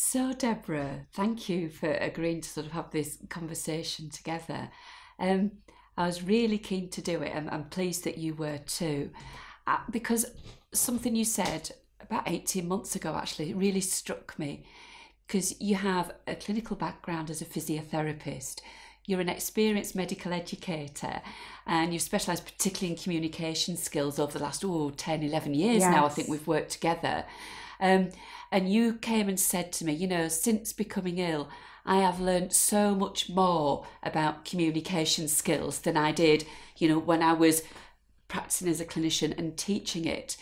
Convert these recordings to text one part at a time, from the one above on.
So, Deborah, thank you for agreeing to sort of have this conversation together. I was really keen to do it, and I'm pleased that you were too, because something you said about 18 months ago actually really struck me, because you have a clinical background as a physiotherapist. You're an experienced medical educator and you've specialised particularly in communication skills over the last 10, 11 years now. I think Yes. we've worked together. Um, and you came and said to me, since becoming ill, I have learned so much more about communication skills than I did, when I was practicing as a clinician and teaching it.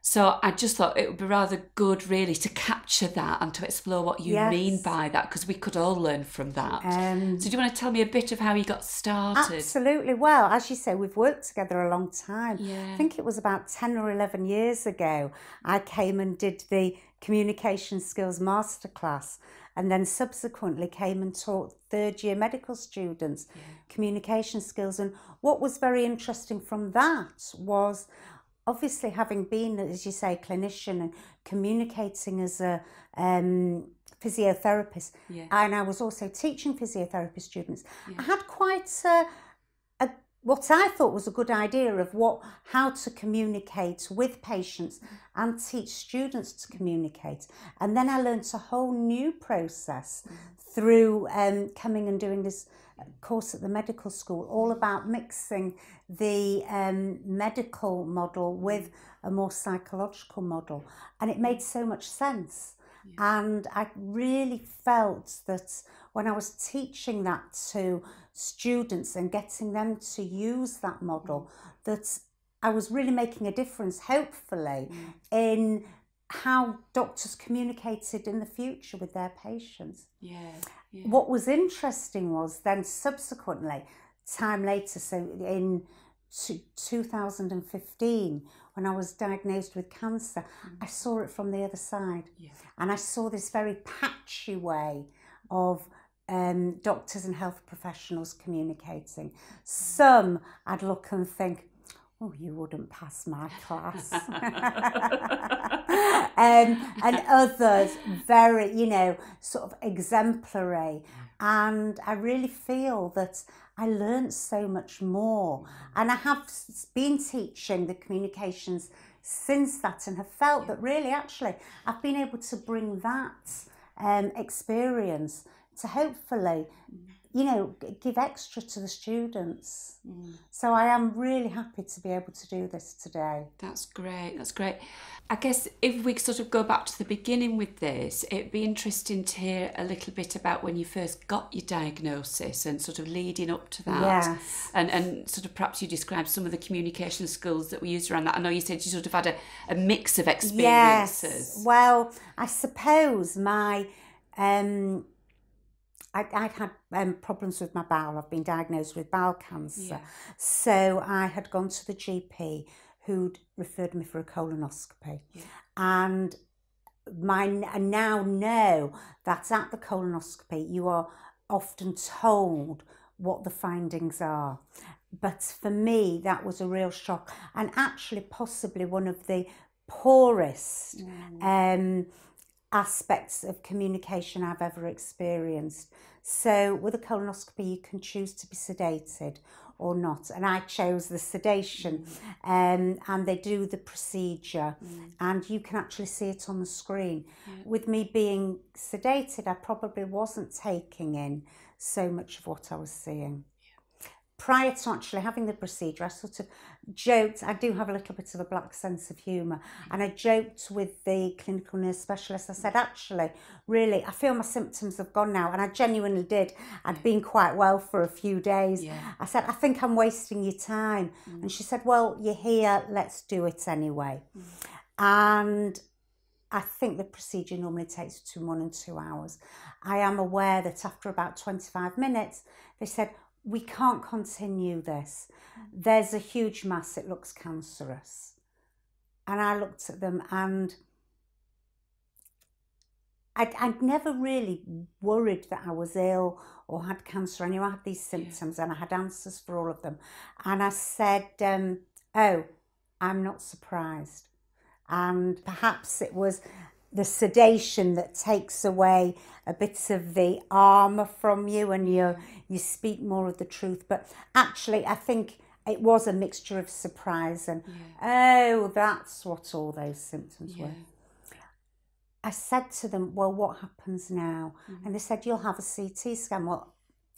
So I just thought it would be rather good, really, to capture that and to explore what you mean Yes. by that, because we could all learn from that. So Um, do you want to tell me a bit of how you got started? Absolutely. Well, as you say, we've worked together a long time. I Yeah, think it was about 10 or 11 years ago, I came and did the communication skills masterclass, and then subsequently came and taught third year medical students communication skills. And what was very interesting from that was obviously having been, as you say, clinician and communicating as a physiotherapist, yeah, and I was also teaching physiotherapy students. yeah, I had quite a what I thought was a good idea of how to communicate with patients and teach students to communicate. And then I learnt a whole new process through coming and doing this course at the medical school, all about mixing the medical model with a more psychological model. And it made so much sense. And I really felt that when I was teaching that to students and getting them to use that model, that I was really making a difference, hopefully, in how doctors communicated in the future with their patients. yeah, yeah, What was interesting was then subsequently, time later, so in 2015, when I was diagnosed with cancer, I saw it from the other side. yeah, And I saw this very patchy way of doctors and health professionals communicating. Some I'd look and think, oh, you wouldn't pass my class. And others very, sort of exemplary. And I really feel that I learned so much more. And I have been teaching the communications since that and have felt that really actually I've been able to bring that experience to hopefully give extra to the students. So I am really happy to be able to do this today. That's great. That's great. I guess if we sort of go back to the beginning with this, it'd be interesting to hear a little bit about when you first got your diagnosis and sort of leading up to that. Yes. And sort of perhaps you describe some of the communication skills that were used around that. I know you said you sort of had a mix of experiences. Yes. Well, I suppose my I'd had problems with my bowel. I've been diagnosed with bowel cancer. Yeah. So I had gone to the GP who'd referred me for a colonoscopy. Yeah. And I now know that at the colonoscopy you are often told what the findings are. But for me, that was a real shock, and actually possibly one of the poorest aspects of communication I've ever experienced. So with a colonoscopy, you can choose to be sedated or not. And I chose the sedation, and they do the procedure, and you can actually see it on the screen. With me being sedated, I probably wasn't taking in so much of what I was seeing. Prior to actually having the procedure, I sort of joked, I do have a little bit of a black sense of humour, and I joked with the clinical nurse specialist. I said, actually, really, I feel my symptoms have gone now, and I genuinely did. I'd been quite well for a few days. Yeah. I said, I think I'm wasting your time. And she said, well, you're here, let's do it anyway. And I think the procedure normally takes between 1 and 2 hours. I am aware that after about 25 minutes, they said, we can't continue this. There's a huge mass, it looks cancerous. And I looked at them, and I'd never really worried that I was ill or had cancer. I knew I had these symptoms and I had answers for all of them. And I said, oh, I'm not surprised. And perhaps it was the sedation that takes away a bit of the armour from you, and you speak more of the truth. But actually, I think it was a mixture of surprise and, oh, that's what all those symptoms were. I said to them, well, what happens now? And they said, you'll have a CT scan. Well,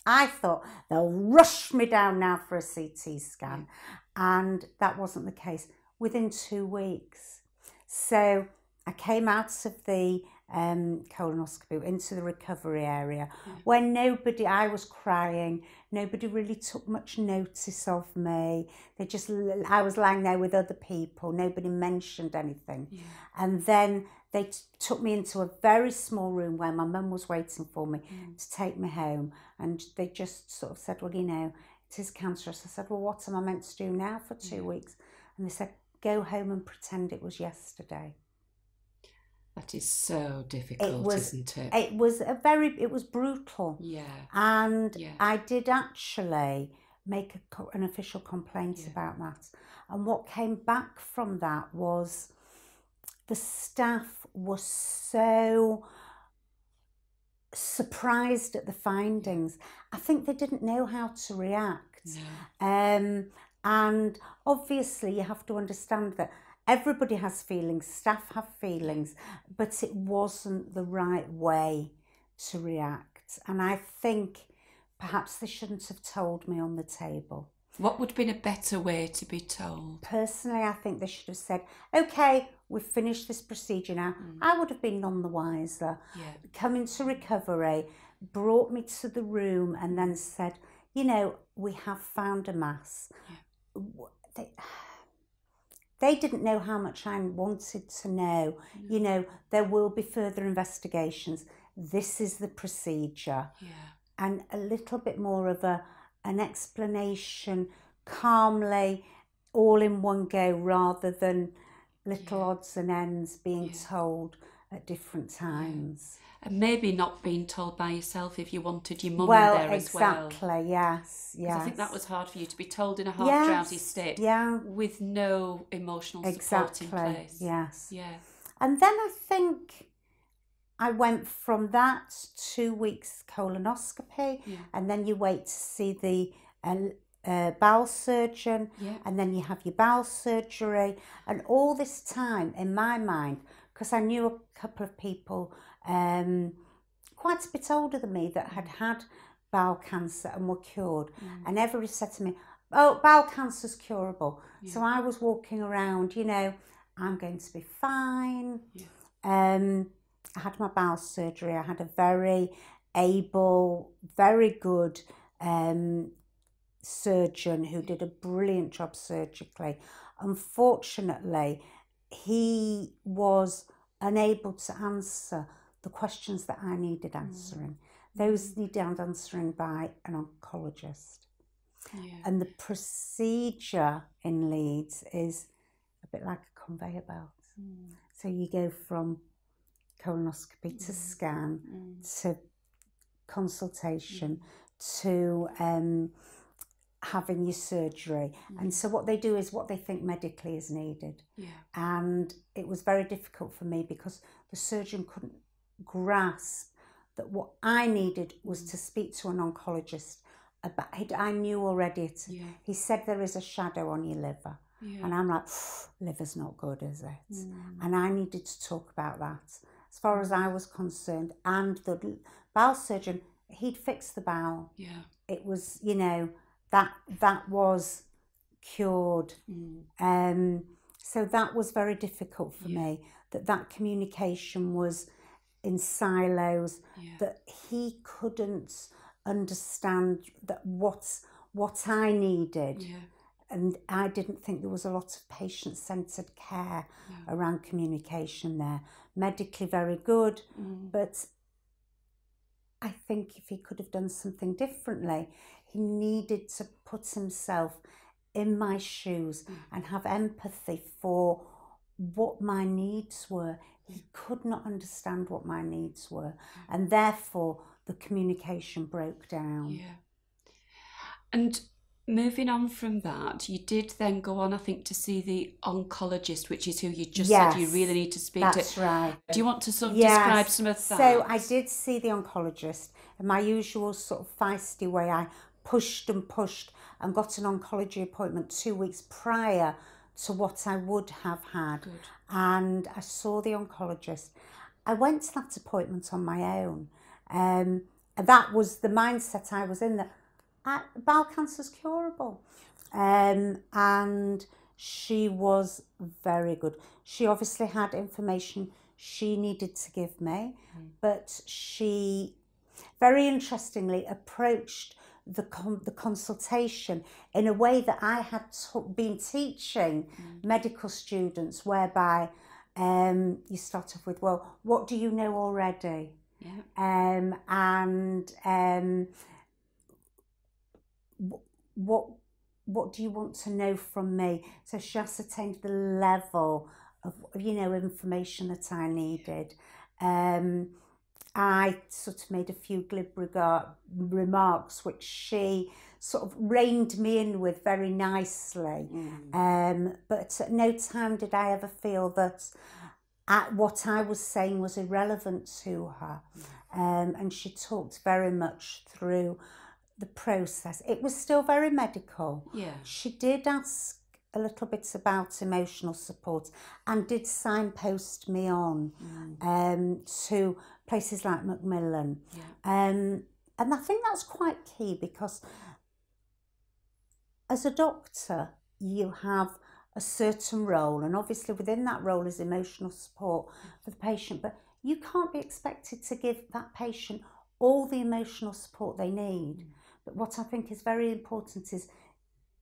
I thought they'll rush me down now for a CT scan. And that wasn't the case. Within 2 weeks. So I came out of the colonoscopy into the recovery area where nobody, I was crying, nobody really took much notice of me. They just, I was lying there with other people, nobody mentioned anything. And then they took me into a very small room where my mum was waiting for me to take me home. And they just sort of said, well, you know, it is cancerous. I said, well, what am I meant to do now for 2 weeks? And they said, go home and pretend it was yesterday. That is so difficult, isn't it? It was brutal. And I did actually make an official complaint about that. And what came back from that was the staff was so surprised at the findings. I think they didn't know how to react. And obviously you have to understand that everybody has feelings, staff have feelings, but it wasn't the right way to react. And I think perhaps they shouldn't have told me on the table. What would have been a better way to be told? Personally, I think they should have said, okay, we've finished this procedure now. I would have been none the wiser. Come into recovery, brought me to the room and then said, you know, we have found a mass. They didn't know how much I wanted to know. You know, there will be further investigations. This is the procedure. And a little bit more of an explanation, calmly, all in one go, rather than little odds and ends being told at different times. And maybe not being told by yourself if you wanted your mum there as well. Exactly, yes. I think that was hard for you to be told in a half-drowsy state with no emotional support in place. And then I think I went from that 2 weeks colonoscopy, and then you wait to see the bowel surgeon, and then you have your bowel surgery. And all this time, in my mind, because I knew a couple of people quite a bit older than me that had had bowel cancer and were cured. And everybody said to me, oh, bowel cancer's curable. So I was walking around, you know, I'm going to be fine. I had my bowel surgery. I had a very able, very good surgeon who did a brilliant job surgically. Unfortunately, he was unable to answer the questions that I needed answering. Those needed answering by an oncologist. And the procedure in Leeds is a bit like a conveyor belt. So you go from colonoscopy to scan to consultation to having your surgery. And so what they do is what they think medically is needed. And it was very difficult for me because the surgeon couldn't grasp that what I needed was to speak to an oncologist about it. I knew already he said there is a shadow on your liver. And I'm like, liver's not good, is it? And I needed to talk about that. As far as I was concerned, and the bowel surgeon, he'd fixed the bowel. It was, you know, that was cured. So that was very difficult for me, that communication was in silos, that he couldn't understand that what I needed. And I didn't think there was a lot of patient-centred care around communication there. Medically very good, but I think if he could have done something differently, he needed to put himself in my shoes and have empathy for what my needs were. He could not understand what my needs were, and therefore the communication broke down. And moving on from that, you did then go on, I think, to see the oncologist, which is who you just Yes, said you really need to speak to. that's right. Do you want to sort of Yes. describe some of that? So I did see the oncologist in my usual sort of feisty way. I pushed and got an oncology appointment 2 weeks prior to what I would have had. Good. And I saw the oncologist. I went to that appointment on my own. That was the mindset I was in, that bowel cancer's curable. And she was very good. She obviously had information she needed to give me, but she very interestingly approached the consultation in a way that I had been teaching medical students, whereby you start off with, well, what do you know already? Yeah. What do you want to know from me? So she ascertained the level of, information that I needed. I sort of made a few glib remarks, which she sort of reined me in with very nicely. But at no time did I ever feel that what I was saying was irrelevant to her. And she talked very much through the process. It was still very medical. Yeah. She did ask a little bit about emotional support and did signpost me on to places like Macmillan. Yeah. And I think that's quite key, because as a doctor, you have a certain role, and obviously within that role is emotional support for the patient, but you can't be expected to give that patient all the emotional support they need. But what I think is very important is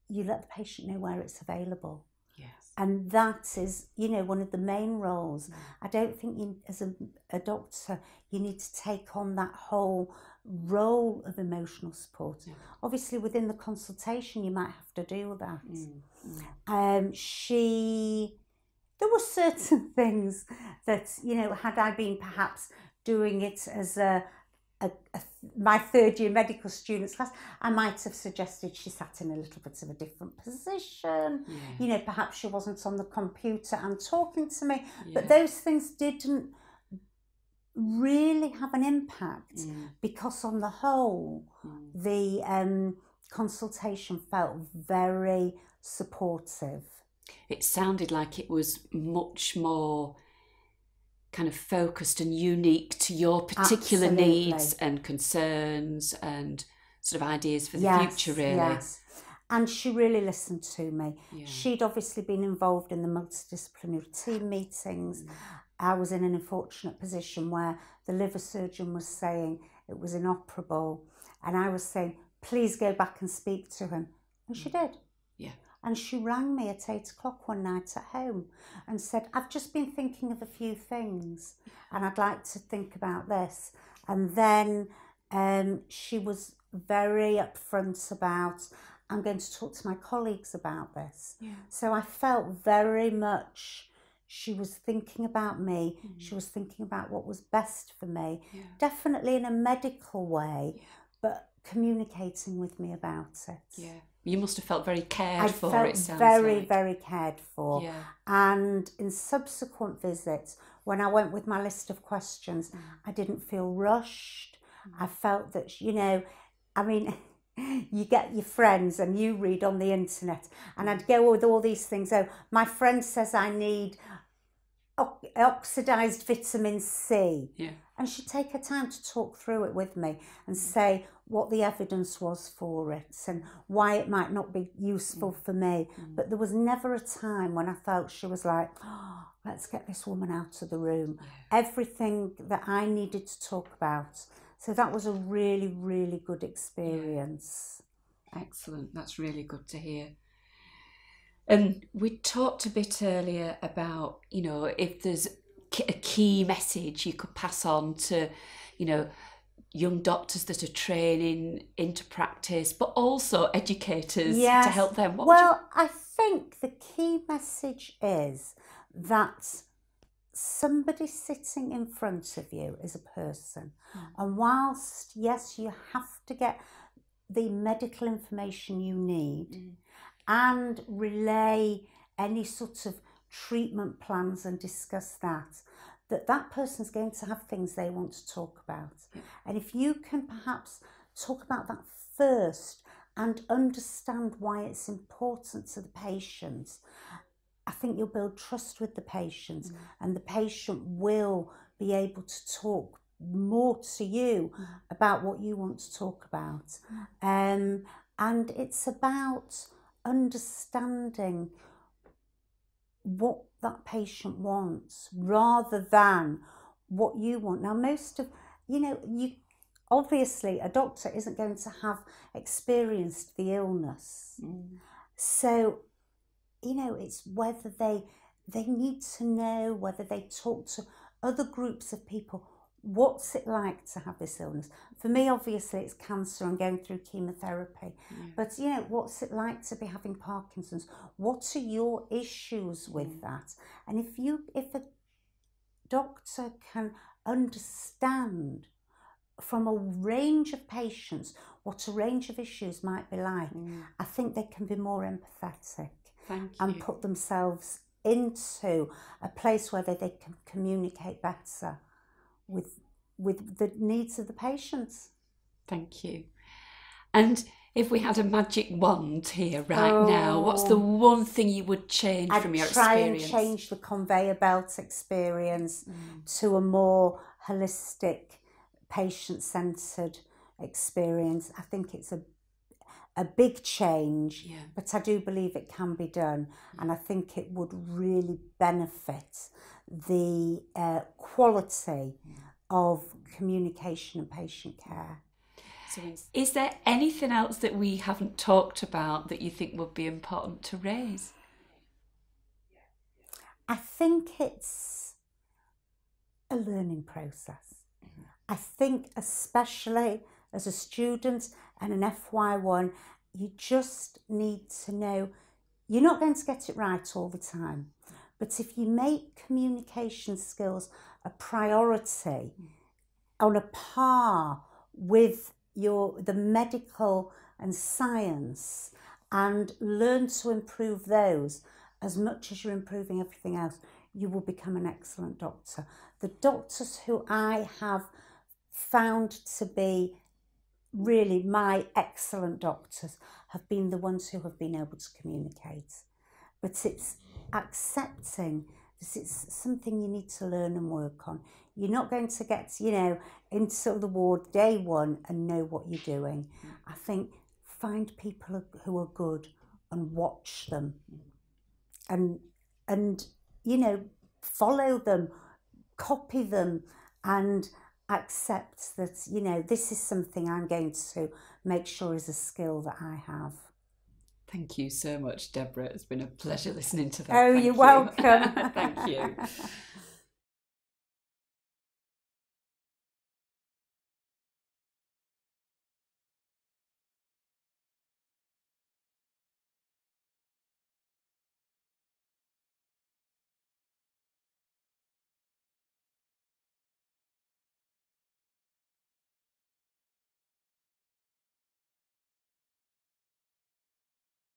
you let the patient know where it's available. Yes. And that is, one of the main roles. I don't think you, as a doctor, you need to take on that whole role of emotional support. Obviously, within the consultation, you might have to do that. There were certain things that, had I been perhaps doing it as my third year medical students class, I might have suggested she sat in a little bit of a different position. Perhaps she wasn't on the computer and talking to me. But those things didn't really have an impact, because on the whole, the consultation felt very supportive. It sounded like it was much more kind of focused and unique to your particular needs and concerns and sort of ideas for the future, really. Yes. And she really listened to me. She'd obviously been involved in the multidisciplinary team meetings. I was in an unfortunate position where the liver surgeon was saying it was inoperable, and I was saying, please go back and speak to him. And she did. And she rang me at 8 o'clock one night at home and said, I've just been thinking of a few things and I'd like to think about this. And then she was very upfront about, I'm going to talk to my colleagues about this. So I felt very much she was thinking about me. She was thinking about what was best for me. Definitely in a medical way, but communicating with me about it. You must have felt very cared for. I felt very cared for. And in subsequent visits, when I went with my list of questions, I didn't feel rushed. I felt that, you get your friends and you read on the internet, and I'd go with all these things. Oh, my friend says I need oxidized vitamin C. And she'd take her time to talk through it with me and say what the evidence was for it and why it might not be useful for me. But there was never a time when I felt she was like, oh, let's get this woman out of the room. Everything that I needed to talk about. So that was a really, really good experience. Excellent. That's really good to hear. And we talked a bit earlier about, if there's a key message you could pass on to, young doctors that are training into practice, but also educators to help them. I think the key message is that somebody sitting in front of you is a person. And whilst, yes, you have to get the medical information you need and relay any sort of treatment plans and discuss that person's going to have things they want to talk about. And if you can perhaps talk about that first and understand why it's important to the patient, I think you'll build trust with the patient, and the patient will be able to talk more to you about what you want to talk about. And it's about understanding what that patient wants rather than what you want. Now, most of, obviously a doctor isn't going to have experienced the illness. So, it's whether they need to know, whether they talk to other groups of people. What's it like to have this illness? For me, obviously, it's cancer and going through chemotherapy. But, what's it like to be having Parkinson's? What are your issues with that? And if a doctor can understand from a range of patients what a range of issues might be like, I think they can be more empathetic and put themselves into a place where they can communicate better with the needs of the patients. Thank you. And if we had a magic wand here now, what's the one thing you would change from your experience? I'd try and change the conveyor belt experience to a more holistic, patient-centred experience. I think it's a big change, but I do believe it can be done, and I think it would really benefit the quality of communication and patient care. So is there anything else that we haven't talked about that you think would be important to raise? I think it's a learning process. I think especially as a student and an FY1, you just need to know you're not going to get it right all the time. But if you make communication skills a priority on a par with the medical and science, and learn to improve those as much as you're improving everything else, you will become an excellent doctor. The doctors who I have found to be really my excellent doctors have been the ones who have been able to communicate. But it's accepting that it's something you need to learn and work on. You're not going to get, into the ward day one and know what you're doing. I think find people who are good and watch them and follow them, copy them, and accept that, this is something I'm going to make sure is a skill that I have. Thank you so much, Deborah. It's been a pleasure listening to that. Oh, you're welcome. Thank you.